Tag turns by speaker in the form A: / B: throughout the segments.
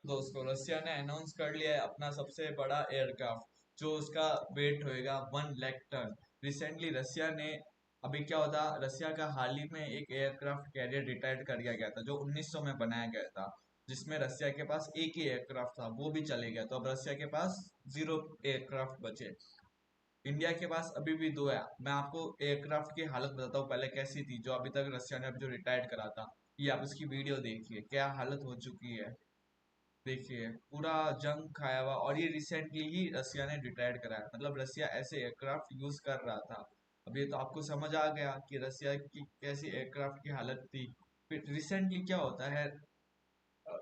A: दोस्तों रशिया ने अनाउंस कर लिया है अपना सबसे बड़ा एयरक्राफ्ट, जो उसका वेट होएगा 1 लाख टन। रिसेंटली रशिया ने, अभी क्या होता, रशिया का हाल ही में एक एयरक्राफ्ट कैरियर रिटायर्ड कर दिया गया था जो 1900 में बनाया गया था, जिसमें रशिया के पास एक ही एयरक्राफ्ट था, वो भी चले गया। तो अब रशिया के पास 0 एयरक्राफ्ट बचे। इंडिया के पास अभी भी 2 है। मैं आपको एयरक्राफ्ट की हालत बताता हूँ पहले कैसी थी, जो अभी तक रशिया ने अब जो रिटायर्ड करा था। ये आप इसकी वीडियो देखिए क्या हालत हो चुकी है। देखिए पूरा जंग खाया हुआ, और ये रिसेंटली ही रसिया ने डिटायर्ड कराया, मतलब रसिया ऐसे एयरक्राफ्ट यूज कर रहा था। अब ये तो आपको समझ आ गया कि रसिया की कैसी एयरक्राफ्ट की हालत थी। फिर रिसेंटली क्या होता है,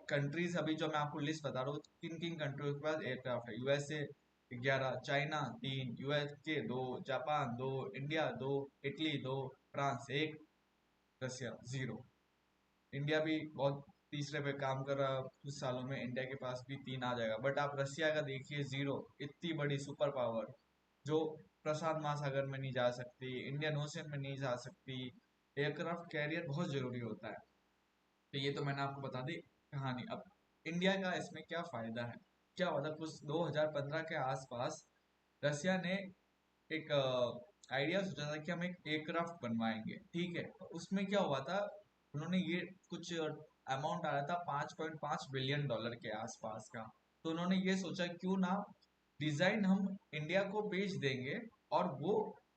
A: कंट्रीज, अभी जो मैं आपको लिस्ट बता रहा हूँ, किन किन कंट्रीज के पास एयरक्राफ्ट है। यूएसए 11, चाइना 3, यूएस के 2, जापान 2, इंडिया 2, इटली 2, फ्रांस 1, रसिया 0। इंडिया भी बहुत तीसरे पे काम कर रहा है, कुछ सालों में इंडिया के पास भी 3 आ जाएगा। बट आप रशिया का देखिए 0। इतनी बड़ी सुपर पावर जो प्रशांत महासागर में नहीं जा सकती, इंडियन ओशन में नहीं जा सकती। एयरक्राफ्ट कैरियर बहुत जरूरी होता है। तो ये तो मैंने आपको बता दी कहानी। अब इंडिया का इसमें क्या फायदा है, क्या होता, कुछ 2015 के आसपास रसिया ने एक आइडिया सोचा था कि हम एक एयरक्राफ्ट बनवाएंगे, ठीक है। तो उसमें क्या हुआ था, उन्होंने ये कुछ अमाउंट आ रहा था 5.5 बिलियन डॉलर के आसपास का। तो उन्होंने ये सोचा क्यों ना डिजाइन हम इंडिया को बेच देंगे, और वो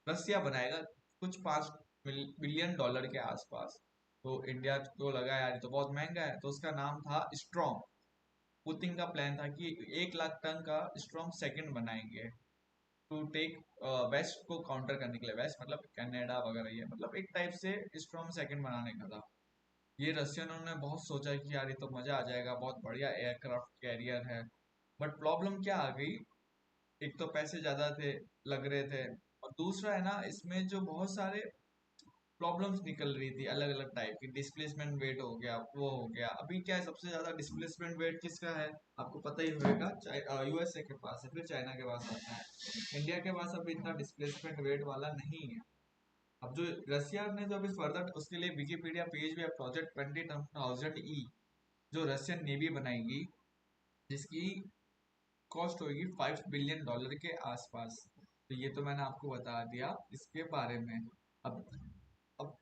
A: रसिया बनाएगा कुछ 5 बिलियन डॉलर के आसपास। तो इंडिया को लगा यार ये तो बहुत महंगा है, तो उसका नाम था स्ट्रॉन्ग। पुतिन का प्लान था कि 1 लाख टन का स्ट्रॉन्ग सेकंड बनाएंगे, टू टेक वेस्ट को काउंटर करने के लिए। वेस्ट मतलब कनाडा वगैरह, ये मतलब एक टाइप से स्ट्रॉन्ग सेकंड बनाने का था। ये रशियनों ने बहुत सोचा कि यार ये तो मजा आ जाएगा, बहुत बढ़िया एयरक्राफ्ट कैरियर है। बट प्रॉब्लम क्या आ गई, एक तो पैसे ज्यादा थे, लग रहे थे, और दूसरा है ना, इसमें जो बहुत सारे प्रॉब्लम्स निकल रही थी अलग अलग टाइप की। डिस्प्लेसमेंट वेट हो गया, वो हो गया। अभी क्या है, सबसे ज्यादा डिस्प्लेसमेंट वेट किसका है आपको पता ही होगा, यूएसए के पास है, फिर चाइना के पास आता है। इंडिया के पास अभी इतना डिस्प्लेसमेंट वेट वाला नहीं है। अब जो रशिया ने जो अभी फर्दर उसके लिए विकिपीडिया पेज भी है, प्रोजेक्ट 20,000 जो रशियन नेवी बनाएगी, जिसकी कॉस्ट होगी 5 बिलियन डॉलर के आसपास। तो ये तो मैंने आपको बता दिया इसके बारे में। अब अब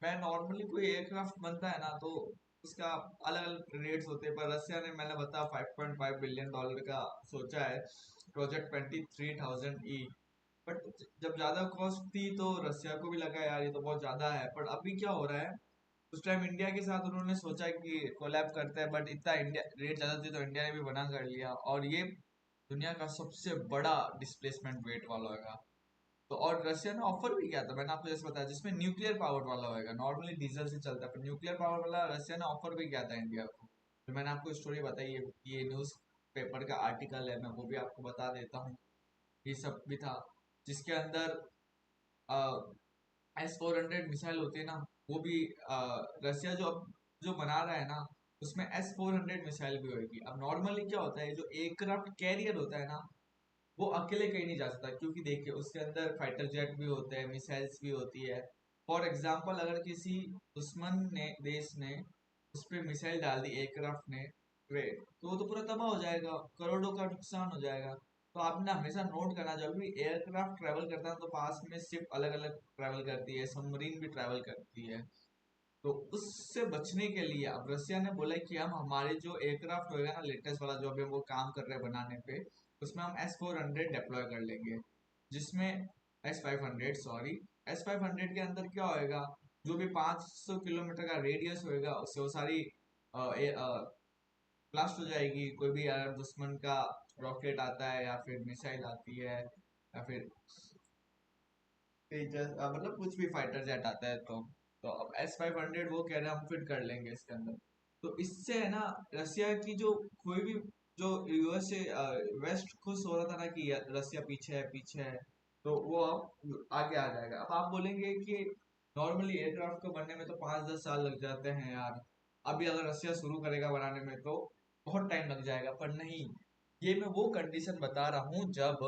A: मैं नॉर्मली कोई एयरक्राफ्ट बनता है ना, तो उसका अलग अलग रेट्स होते हैं, पर रशिया ने मैंने बताया 5.5 बिलियन डॉलर का सोचा है, प्रोजेक्ट 23,000 बट जब ज्यादा कॉस्ट थी तो रशिया को भी लगा यार ये तो बहुत ज्यादा है। पर अभी क्या हो रहा है, उस टाइम इंडिया के साथ उन्होंने सोचा कि कोलैब करते हैं, बट इतना इंडिया रेट ज्यादा थी तो इंडिया ने भी मना कर लिया। और ये दुनिया का सबसे बड़ा डिस्प्लेसमेंट वेट वाला होगा। तो और रशिया ने ऑफर भी किया था, मैंने आपको जैसे बताया, जिसमें न्यूक्लियर पावर वाला होगा। नॉर्मली डीजल से चलता है, पर न्यूक्लियर पावर वाला रशिया ने ऑफर भी किया था इंडिया को। तो मैंने आपको स्टोरी बताई है, ये न्यूज पेपर का आर्टिकल है, मैं वो भी आपको बता देता हूँ। ये सब भी था, जिसके अंदर S-400 मिसाइल होती है ना, वो भी रसिया जो अब जो बना रहा है ना, उसमें S-400 मिसाइल भी होगी। अब नॉर्मली क्या होता है, जो एयरक्राफ्ट कैरियर होता है ना, वो अकेले कहीं नहीं जा सकता, क्योंकि देखिए उसके अंदर फाइटर जेट भी होते हैं, मिसाइल्स भी होती है। फॉर एग्जाम्पल अगर किसी दुश्मन ने देश ने उस पर मिसाइल डाल दी एयरक्राफ्ट ने, तो वो तो पूरा तबाह हो जाएगा, करोड़ों का नुकसान हो जाएगा। तो आपने हमेशा नोट करना, जब भी एयरक्राफ्ट ट्रेवल करता है तो पास में शिप अलग अलग ट्रेवल करती है, सबमरीन भी ट्रेवल करती है। तो उससे बचने के लिए अब रसिया ने बोला कि हम हमारे जो एयरक्राफ्ट होगा ना, लेटेस्ट वाला जो अभी हम वो काम कर रहे हैं बनाने पे, उसमें हम S-400 डिप्लॉय कर लेंगे। जिसमें S-500, सॉरी, S-500 के अंदर क्या होएगा, जो भी 500 किलोमीटर का रेडियस होएगा उससे वो सारी ब्लास्ट हो जाएगी। कोई भी अगर दुश्मन का रॉकेट आता है या फिर मिसाइल आती है या फिर तेजस मतलब कुछ भी फाइटर जेट आता है, तो अब S-500 वो कह रहे हैं हम फिट कर लेंगे इसके अंदर। तो इससे है ना, रसिया की जो कोई भी, जो यूएसए वेस्ट खुश हो रहा था ना कि रसिया पीछे है पीछे है, तो वो अब आगे आ जाएगा। अब आप बोलेंगे कि नॉर्मली एयरक्राफ्ट को बनने में तो 5-10 साल लग जाते हैं यार, अभी अगर रसिया शुरू करेगा बनाने में तो बहुत टाइम लग जाएगा। पर नहीं, ये मैं वो कंडीशन बता रहा हूँ जब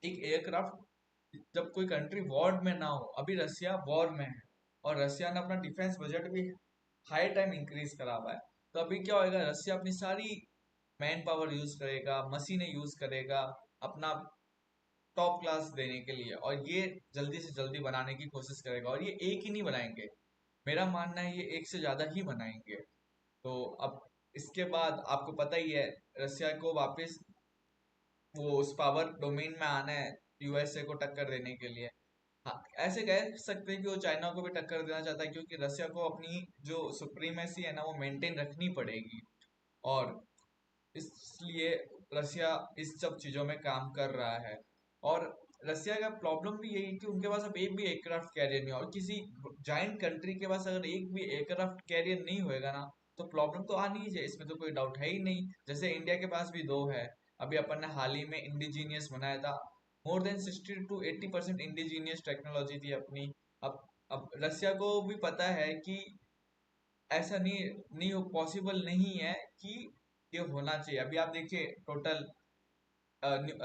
A: एक एयरक्राफ्ट, जब कोई कंट्री वॉर में ना हो। अभी रसिया वॉर में है, और रसिया ने अपना डिफेंस बजट भी हाई टाइम इंक्रीज करा हुआ है। तो अभी क्या होएगा, रसिया अपनी सारी मैन पावर यूज करेगा, मशीनें यूज करेगा अपना टॉप क्लास देने के लिए, और ये जल्दी से जल्दी बनाने की कोशिश करेगा। और ये एक ही नहीं बनाएंगे, मेरा मानना है ये एक से ज्यादा ही बनाएंगे। तो अब इसके बाद आपको पता ही है, रसिया को वापस वो उस पावर डोमेन में आना है यूएसए को टक्कर देने के लिए। हाँ, ऐसे कह सकते हैं कि वो चाइना को भी टक्कर देना चाहता है, क्योंकि रसिया को अपनी जो सुप्रीमेसी है ना वो मेंटेन रखनी पड़ेगी। और इसलिए रसिया इस सब चीजों में काम कर रहा है। और रसिया का प्रॉब्लम भी यही है कि उनके पास अब एक भी एयरक्राफ्ट कैरियर नहीं है, और किसी जाइंट कंट्री के पास अगर एक भी एयरक्राफ्ट कैरियर नहीं होएगा ना, तो प्रॉब्लम तो आनी ही है, इसमें तो कोई डाउट है ही नहीं। जैसे इंडिया के पास भी दो है, अभी अपन ने हाल ही में इंडिजीनियस बनाया था। More than 60 to 80% indigenous technology थी अपनी। अब रसिया को भी पता है कि ऐसा नहीं नहीं पॉसिबल नहीं है कि ये होना चाहिए। अभी आप देखिए, total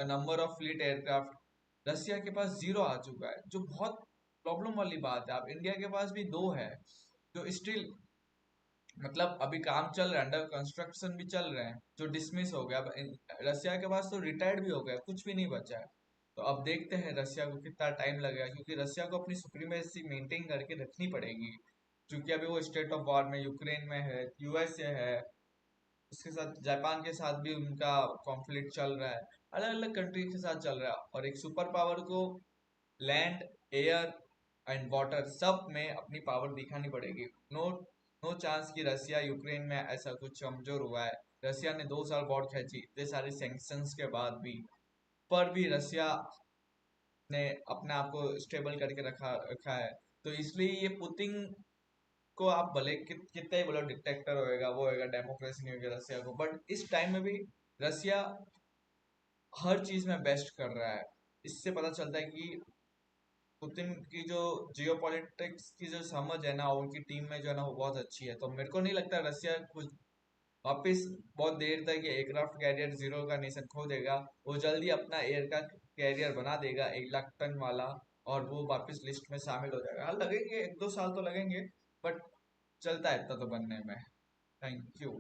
A: number of fleet aircraft Russia के पास जीरो आ चुका है, जो बहुत प्रॉब्लम वाली बात है। अब इंडिया के पास भी दो है, जो स्टिल मतलब अभी काम चल रहा है, अंडर कंस्ट्रक्शन भी चल रहे हैं, जो डिसमिस हो गया। अब रसिया के पास तो रिटायर्ड भी हो गया, कुछ भी नहीं बचा है। तो अब देखते हैं रसिया को कितना टाइम लगेगा, क्योंकि रसिया को अपनी सुप्रीमेसी मेंटेन करके रखनी पड़ेगी। क्योंकि अभी वो स्टेट ऑफ वॉर में यूक्रेन में है, यूएसए है, उसके साथ जापान के साथ भी उनका कॉन्फ्लिक्ट चल रहा है, अलग अलग कंट्री के साथ चल रहा है। और एक सुपर पावर को लैंड, एयर एंड वाटर सब में अपनी पावर दिखानी पड़ेगी। नो नो चांस कि रसिया यूक्रेन में ऐसा कुछ कमजोर हुआ है। रसिया ने 2 साल वॉर खींची, इतने सारे सैंक्शंस के बाद भी, पर भी रसिया ने अपने आप को स्टेबल करके रखा रखा है। तो इसलिए ये पुतिन को आप भले कितना ही बोलो डिक्टेटर होएगा, वो होएगा, डेमोक्रेसी नहीं होगी रसिया को, बट इस टाइम में भी रसिया हर चीज में बेस्ट कर रहा है। इससे पता चलता है कि पुतिन की जो जियो पॉलिटिक्स की जो समझ है ना, उनकी टीम में जो है ना वो बहुत अच्छी है। तो मेरे को नहीं लगता रसिया कुछ वापिस बहुत देर तक ये एयरक्राफ्ट कैरियर जीरो का नेशन खो देगा। वो जल्दी अपना एयर का कैरियर बना देगा 1 लाख टन वाला, और वो वापस लिस्ट में शामिल हो जाएगा। हाँ, लगेंगे 1-2 साल तो लगेंगे, बट चलता है इतना तो बनने में। Thank you.